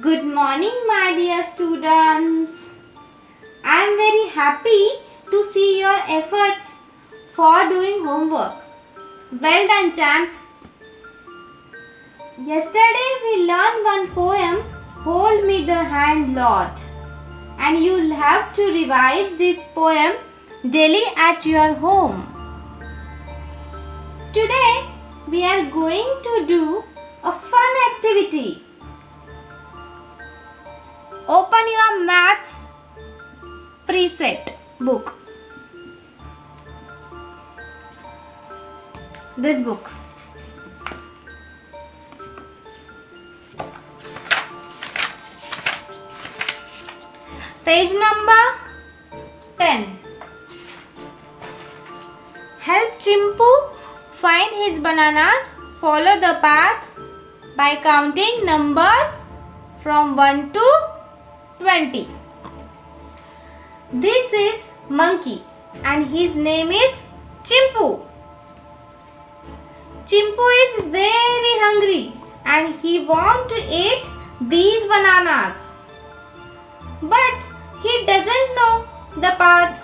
Good morning, my dear students. I am very happy to see your efforts for doing homework. Well done, champs. Yesterday we learned one poem, Hold Me the Hand, Lord. And you'll have to revise this poem daily at your home. Today we are going to do a fun activity. Open your maths preset book. This book. Page number 10. Help Chimpu find his bananas. Follow the path by counting numbers from 1 to 20. This is monkey and his name is Chimpu. Chimpu is very hungry and he wants to eat these bananas. But he doesn't know the path.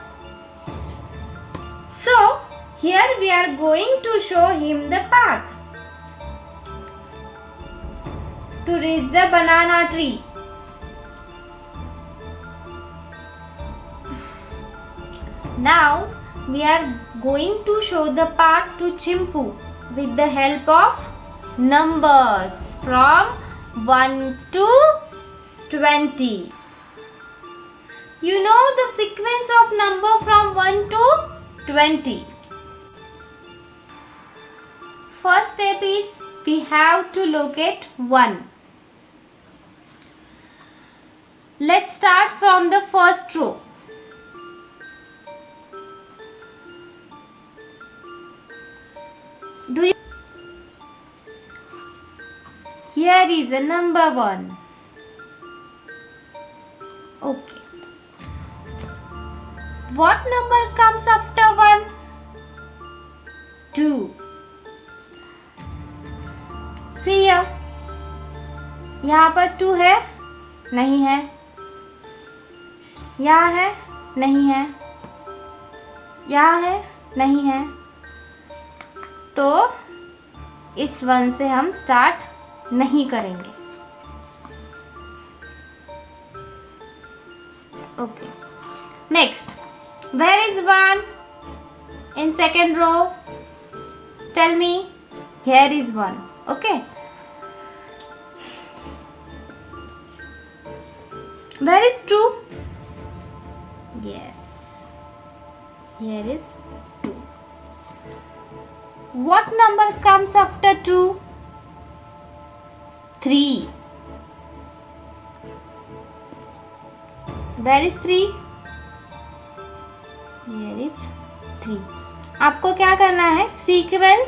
So here we are going to show him the path to reach the banana tree. Now we are going to show the path to Chimpu with the help of numbers from 1 to 20. You know the sequence of number from 1 to 20. First step is we have to locate 1. Let's start from the first row. Here is a number 1. Okay. What number comes after 1? 2. See here. यहाँ पर 2 है? नहीं है. यहाँ है? नहीं है. यहाँ है? नहीं है. तो इस 1 से हम स्टार्ट नहीं करेंगे. Okay. Next. Where is 1? In second row. Tell me. Here is 1. Okay. Where is 2? Yes. Here is 2. What number comes after 2? 3. Where is 3? Here is 3. आपको क्या करना है? सीक्वेंस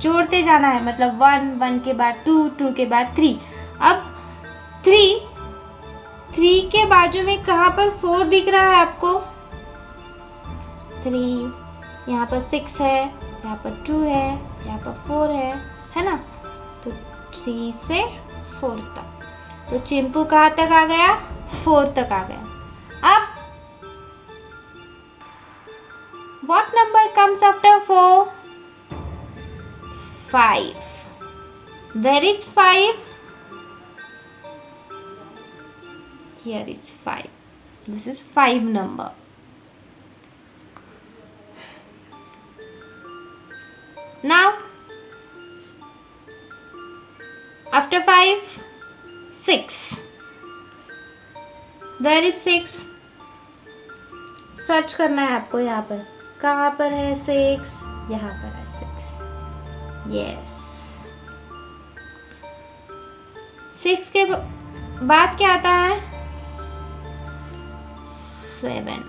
जोड़ते जाना है. मतलब 1, 1 के बाद 2, 2 के बाद 3. अब 3 के बाजू में कहाँ पर 4 दिख रहा है आपको? 3. यहाँ पर 6 है, यहाँ पर 2 है, यहाँ पर 4 है ना? तो 3 से 4 तक. तो चिंपू कहाँ तक आ गया? 4 तक आ गया. अब what number comes after 4? 5. Where is 5? Here is 5. This is 5 number. Now after 5, 6. Where is 6? Search करना है आपको. यहाँ पर कहाँ पर है 6? यहाँ पर है 6. Yes. 6 के बाद क्या आता है? 7.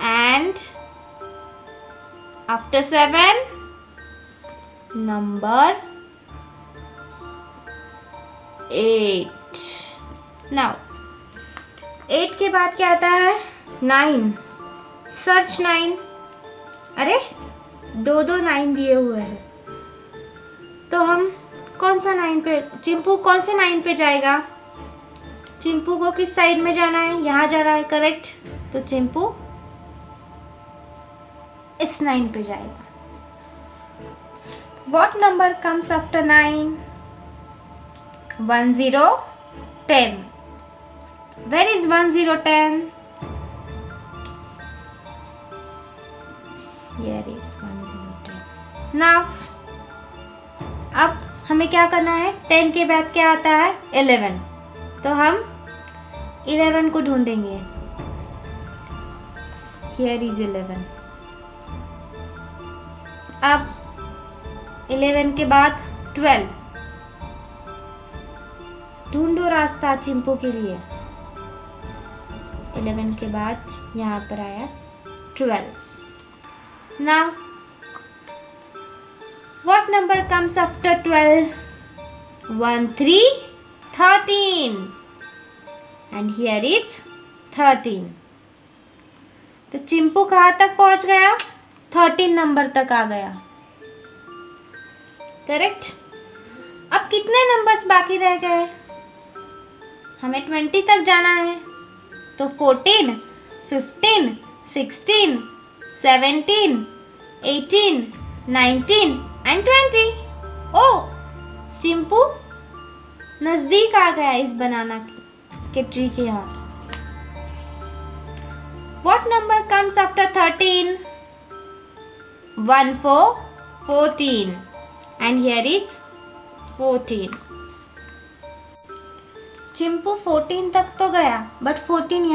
And after 7, number 8. Now 8 के बाद क्या आता है? 9. सर्च 9. अरे 2 9 दिए हुए हैं. तो हम कौन सा 9 पे, चिंपू कौन से 9 पे जाएगा? चिंपू को किस साइड में जाना है? यहाँ जा रहा है, करेक्ट। तो चिंपू इस 9 पे जाएगा। What number comes after 9? 1 0 10. Where is 1 0 10? Here is 1 0 10. Now अब हमें क्या करना है? 10 के बाद क्या आता है? 11। तो हम 11 को ढूंढेंगे। Here is 11. अब 11 के बाद 12। ढूंढो रास्ता चिंपू के लिए। 11 के बाद यहाँ पर आया 12। Now what number comes after 12? 1 3 13. And here is 13. तो चिंपू कहाँ तक पहुँच गया? 13 नंबर तक आ गया, करेक्ट। अब कितने नंबर्स बाकी रह गए? हमें 20 तक जाना है। तो 14, 15, 16, 17, 18, 19 and 20. ओ चिंपू नजदीक आ गया इस बनाना के ट्री के यहाँ। What number comes after 13? 1 4 14. And here is 14. Chimpu 14 तक तो गया, बट 14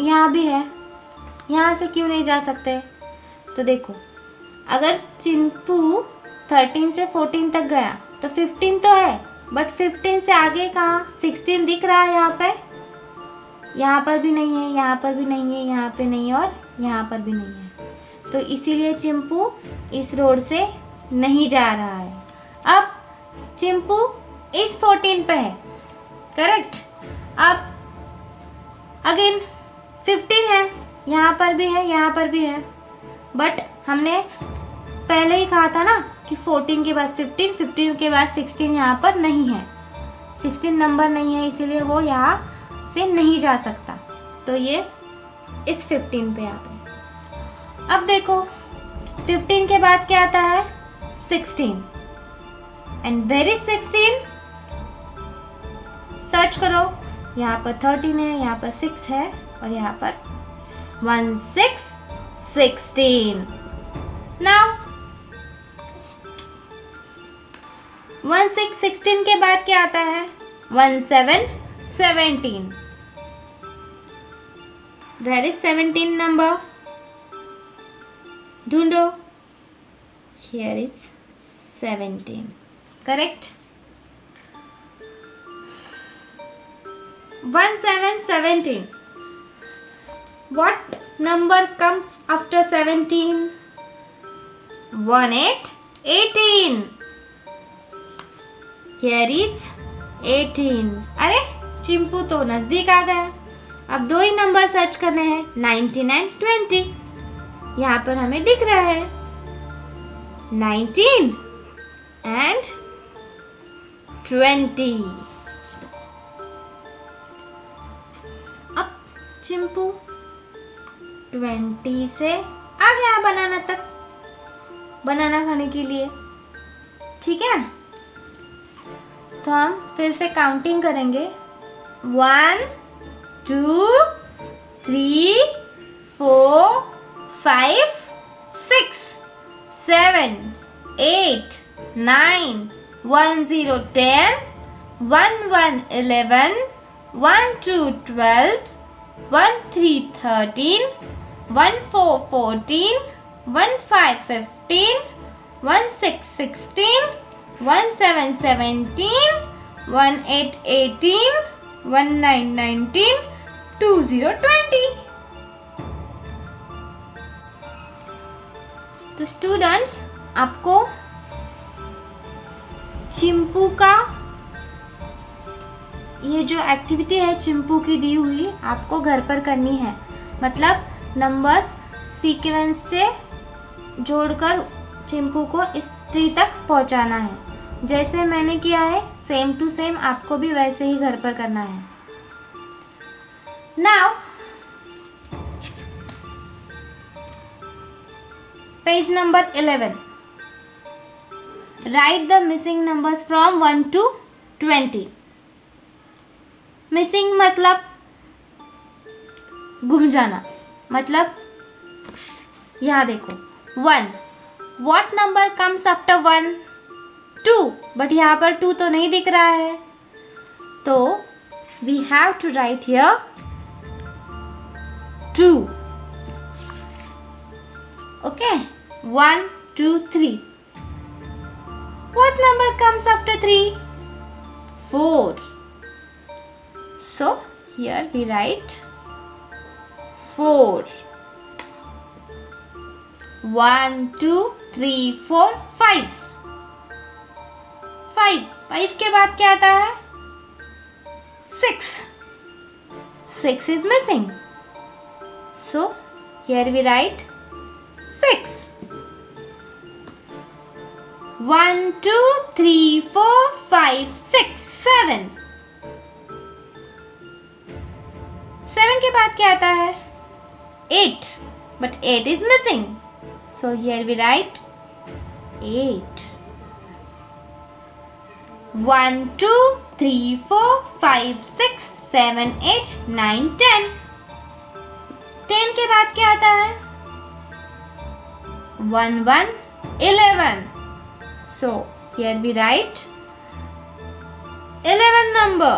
यहाँ भी है। यहाँ से क्यों नहीं जा सकते? तो देखो, अगर चिंपू 13 से 14 तक गया तो 15 तो है, बट 15 से आगे कहाँ? 16 दिख रहा है यहाँ पे? यहाँ पर भी नहीं है, यहाँ पर भी नहीं है, यहाँ पे नहीं है और यहाँ पर भी नहीं है। तो इसीलिए चिंपू इस रोड से नहीं जा रहा है। अब चिंपू इस 14 पे है, करेक्ट। अब अगेन 15 है, यहाँ पर भी है, यहाँ पर भी है, बट हमने पहले ही कहा था ना कि 14 के बाद 15, 15 के बाद 16 यहाँ पर नहीं है, 16 नंबर नहीं है, इसीलिए वो यहाँ से नहीं जा सकता। तो ये इस 15 पे आ गए। अब देखो 15 के बाद क्या आता है? 16। And where is 16? सर्च करो, यहाँ पर 13 है, यहाँ पर 6 है और यहाँ पर 1 6 16। नाउ 1 6 16 के बाद क्या आता है? 1 7 17। Where is 17 number? ढूंढो। Here is 17. Correct? 1 7 17. What number comes after 17? 1 8 18. Here is 18. अरे चिंपू तो नजदीक आ गया। अब दो ही नंबर सर्च करने हैं, 19 and 20। यहाँ पर हमें दिख रहा है 19 and 20। अब चिंपू 20 से आ गया बनाना तक, बनाना खाने के लिए, ठीक है। तो हम फिर से काउंटिंग करेंगे, 1 2 3 4 5 6 7 8 9 1 0 10 1 1 11 1 2 12 1 3 13 1 4 14 1 5 15 1 6 16 1 7 17 1 8 18 1 9 19 2 0 20। तो स्टूडेंट्स, आपको चिंपू का ये जो एक्टिविटी है चिंपू की दी हुई, आपको घर पर करनी है। मतलब नंबर्स सीक्वेंस से जोड़कर चिंपू को इस ट्री तक पहुंचाना है। जैसे मैंने किया है सेम टू सेम आपको भी वैसे ही घर पर करना है. Now page number 11. Write the missing numbers from 1 to 20. Missing मतलब गुम जाना. मतलब यहाँ देखो 1. What number comes after 1? 2. But यहाँ पर 2 तो नहीं दिख रहा है, तो we have to write here 2. Okay. 1, 2, 3. What number comes after 3? 4. So here we write 4. 1, 2, 3, 4, 5. 5 के बाद क्या आता है? 6. 6 is missing. So here we write 6. 1, 2, 3, 4, 5, 6, 7. 7 के बाद क्या आता है? 8. But 8 is missing. So here we write 8. 1, 2, 3, 4, 5, 6, 7, 8, 9, 10. 10 के बाद क्या आता है? 1, 1, 11. So here we write 11 number.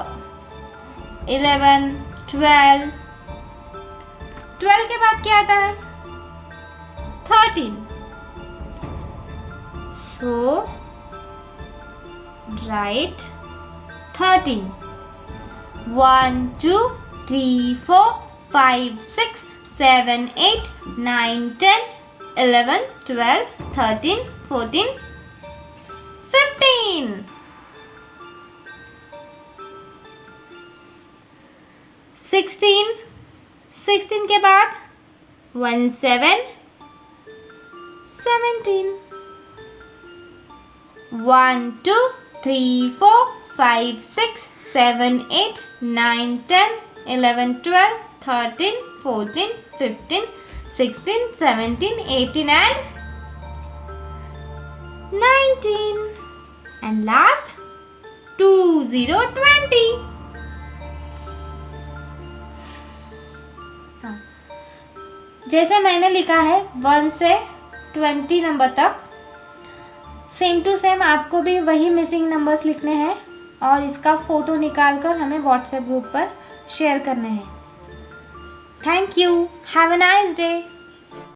11, 12. 12 के बाद क्या आता है? 13. So write 13. 1, 2, 3, 4, 5, 6, 7, 8, 9, 10, 11, 12, 13, 14, 15. 16. 16 के बाद 1, 7, 17. 1, 2, 3, 4, 5, 6, 7, 8, 9, 10, 11, 12, 13, 14, 15, 16, 17, 18 and 19. And last 2, 0, 20. जैसे मैंने लिखा है 1 से 20 नंबर तक, सेम टू सेम आपको भी वही मिसिंग नंबर्स लिखने हैं और इसका फ़ोटो निकाल कर हमें व्हाट्सएप ग्रुप पर शेयर करने हैं. Thank you. Have a nice day.